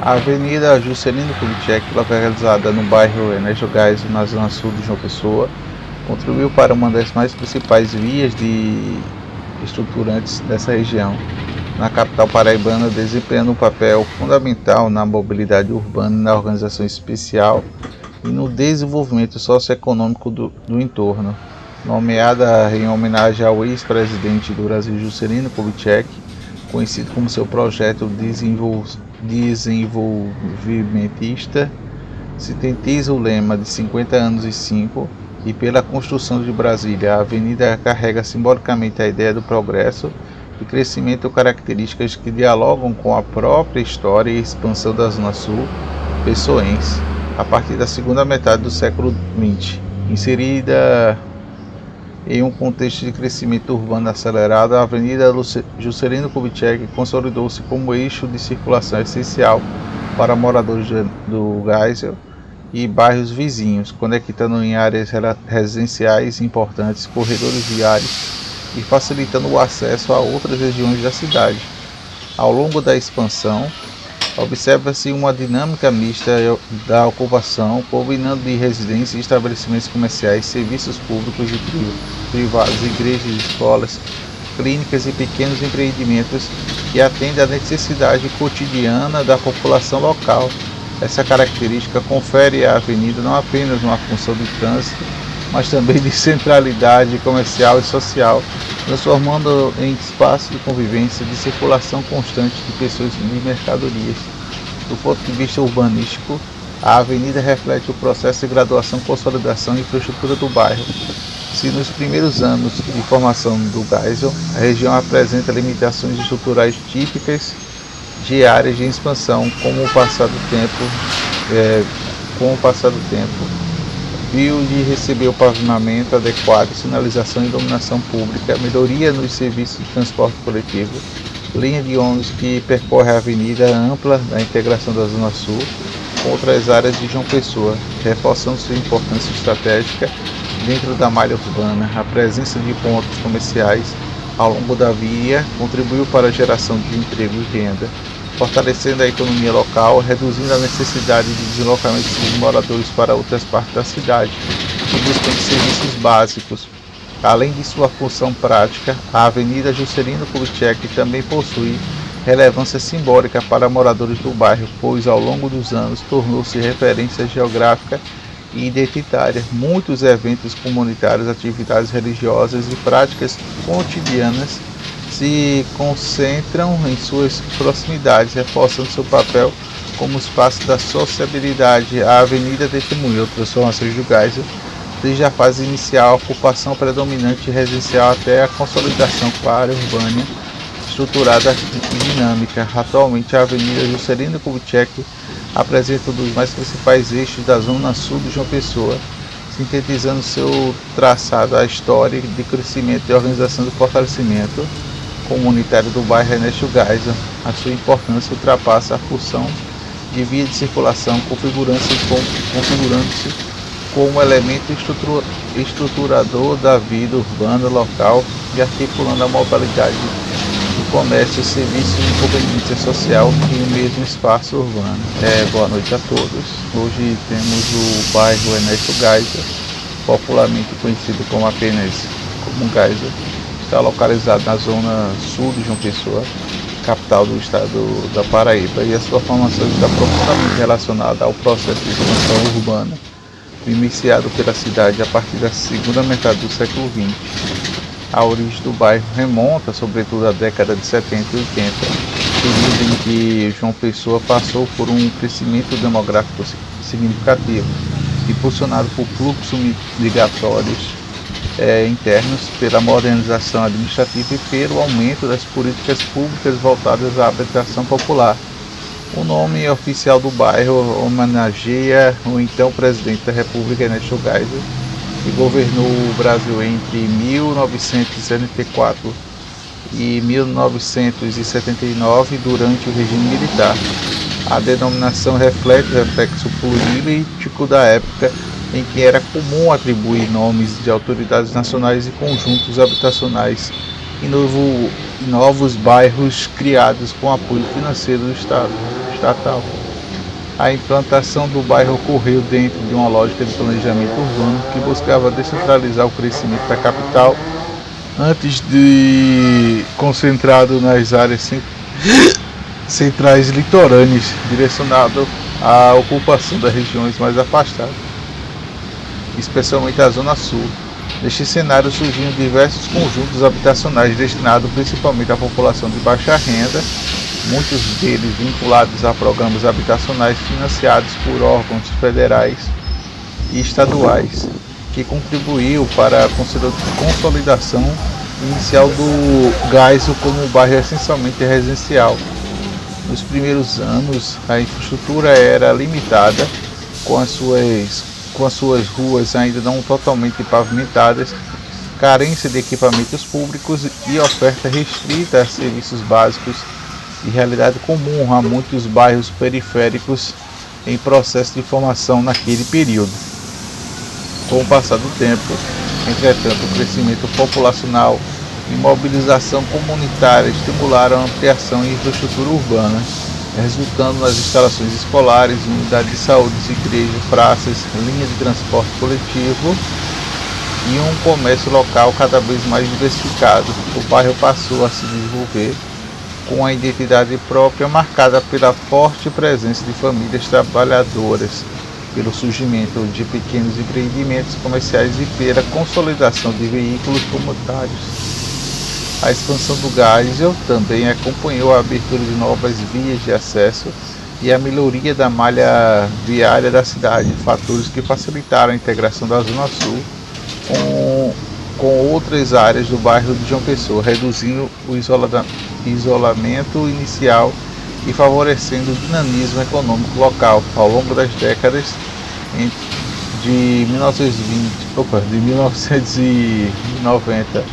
A Avenida Juscelino Kubitschek, localizada no bairro Ernesto Geisel, na zona sul de João Pessoa, contribuiu para uma das mais principais vias estruturantes dessa região, na capital paraibana, desempenhando um papel fundamental na mobilidade urbana e na organização especial e no desenvolvimento socioeconômico do entorno. Nomeada em homenagem ao ex-presidente do Brasil Juscelino Kubitschek, conhecido como seu projeto desenvolvimentista, sintetiza o lema de 50 anos e 5, e pela construção de Brasília, a avenida carrega simbolicamente a ideia do progresso e crescimento, características que dialogam com a própria história e expansão da Zona Sul pessoense, a partir da segunda metade do século XX. Inserida em um contexto de crescimento urbano acelerado, a Avenida Juscelino Kubitschek consolidou-se como eixo de circulação essencial para moradores do Geisel e bairros vizinhos, conectando em áreas residenciais importantes, corredores viários e facilitando o acesso a outras regiões da cidade. Ao longo da expansão, observa-se uma dinâmica mista da ocupação, combinando de residências, estabelecimentos comerciais, serviços públicos e privados, igrejas, escolas, clínicas e pequenos empreendimentos que atendem à necessidade cotidiana da população local. Essa característica confere à avenida não apenas uma função de trânsito, mas também de centralidade comercial e social, transformando em espaço de convivência, de circulação constante de pessoas e de mercadorias. Do ponto de vista urbanístico, a avenida reflete o processo de graduação, consolidação e infraestrutura do bairro. Se nos primeiros anos de formação do Geisel, a região apresenta limitações estruturais típicas de áreas de expansão, com o passar do tempo, viu de receber o pavimento adequado, sinalização e iluminação pública, melhoria nos serviços de transporte coletivo, linha de ônibus que percorre a avenida ampla da integração da Zona Sul com outras áreas de João Pessoa, reforçando sua importância estratégica dentro da malha urbana. A presença de pontos comerciais ao longo da via contribuiu para a geração de emprego e renda, fortalecendo a economia local, reduzindo a necessidade de deslocamento dos moradores para outras partes da cidade e buscando serviços básicos. Além de sua função prática, a Avenida Juscelino Kubitschek também possui relevância simbólica para moradores do bairro, pois ao longo dos anos tornou-se referência geográfica e identitária. Muitos eventos comunitários, atividades religiosas e práticas cotidianas se concentram em suas proximidades, reforçando seu papel como espaço da sociabilidade. A avenida testemunhou transformações do Geisel, desde a fase inicial, a ocupação predominante residencial até a consolidação com a área urbana estruturada e dinâmica. Atualmente, a Avenida Juscelino Kubitschek apresenta um dos mais principais eixos da Zona Sul de João Pessoa, sintetizando seu traçado a história de crescimento e organização do fortalecimento comunitário do bairro Ernesto Geisel. A sua importância ultrapassa a função de via de circulação, configurando-se como elemento estruturador da vida urbana local e articulando a mobilidade do comércio, serviços e conveniência social em um mesmo espaço urbano. Boa noite a todos. Hoje temos o bairro Ernesto Geisel, popularmente conhecido como apenas como Geisel. Está localizado na zona sul de João Pessoa, capital do estado da Paraíba, e a sua formação está profundamente relacionada ao processo de expansão urbana iniciado pela cidade a partir da segunda metade do século XX. A origem do bairro remonta, sobretudo, à década de 70 e 80, período em que João Pessoa passou por um crescimento demográfico significativo, impulsionado por fluxos migratórios internos, pela modernização administrativa e pelo aumento das políticas públicas voltadas à habitação popular. O nome oficial do bairro homenageia o então presidente da República, Ernesto Geisel, que governou o Brasil entre 1974 e 1979 durante o regime militar. A denominação reflete o reflexo político da época, em que era comum atribuir nomes de autoridades nacionais e conjuntos habitacionais em novos bairros criados com apoio financeiro do Estado estatal. A implantação do bairro ocorreu dentro de uma lógica de planejamento urbano que buscava descentralizar o crescimento da capital antes de concentrado nas áreas centrais litorâneas, direcionado à ocupação das regiões mais afastadas, especialmente a Zona Sul. Neste cenário surgiram diversos conjuntos habitacionais destinados principalmente à população de baixa renda, muitos deles vinculados a programas habitacionais financiados por órgãos federais e estaduais, que contribuiu para a consolidação inicial do Geisel como um bairro essencialmente residencial. Nos primeiros anos, a infraestrutura era limitada, com as suas ruas ainda não totalmente pavimentadas, carência de equipamentos públicos e oferta restrita a serviços básicos, e realidade comum a muitos bairros periféricos em processo de formação naquele período. Com o passar do tempo, entretanto, o crescimento populacional e mobilização comunitária estimularam a ampliação em infraestrutura urbana, resultando nas instalações escolares, unidades de saúde, igrejas, praças, linhas de transporte coletivo e um comércio local cada vez mais diversificado. O bairro passou a se desenvolver com a identidade própria marcada pela forte presença de famílias trabalhadoras, pelo surgimento de pequenos empreendimentos comerciais e pela consolidação de veículos comunitários. A expansão do Geisel também acompanhou a abertura de novas vias de acesso e a melhoria da malha viária da cidade, fatores que facilitaram a integração da Zona Sul com outras áreas do bairro de João Pessoa, reduzindo o isolamento inicial e favorecendo o dinamismo econômico local. Ao longo das décadas de 1990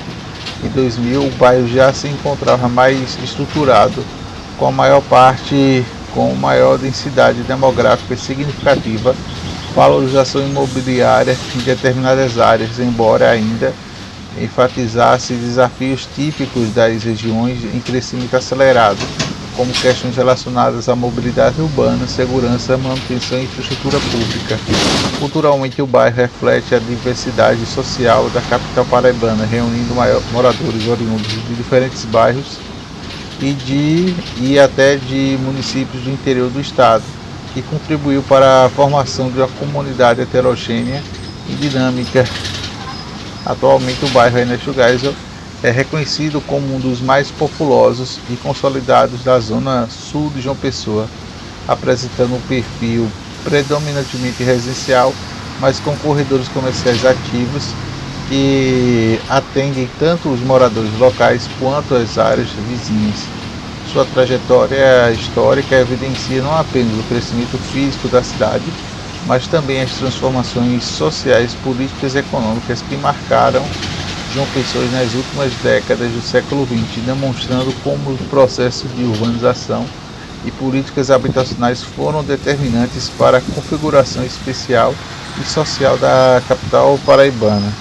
e 2000, o bairro já se encontrava mais estruturado, com maior densidade demográfica significativa, valorização imobiliária em determinadas áreas, embora ainda enfatizasse desafios típicos das regiões em crescimento acelerado, como questões relacionadas à mobilidade urbana, segurança, manutenção e infraestrutura pública. Culturalmente, o bairro reflete a diversidade social da capital paraibana, reunindo moradores oriundos de diferentes bairros e até de municípios do interior do estado, que contribuiu para a formação de uma comunidade heterogênea e dinâmica. Atualmente, o bairro Ernesto Geisel é reconhecido como um dos mais populosos e consolidados da zona sul de João Pessoa, apresentando um perfil predominantemente residencial, mas com corredores comerciais ativos que atendem tanto os moradores locais quanto as áreas vizinhas. Sua trajetória histórica evidencia não apenas o crescimento físico da cidade, mas também as transformações sociais, políticas e econômicas que marcaram João Pessoa nas últimas décadas do século XX, demonstrando como os processos de urbanização e políticas habitacionais foram determinantes para a configuração especial e social da capital paraibana.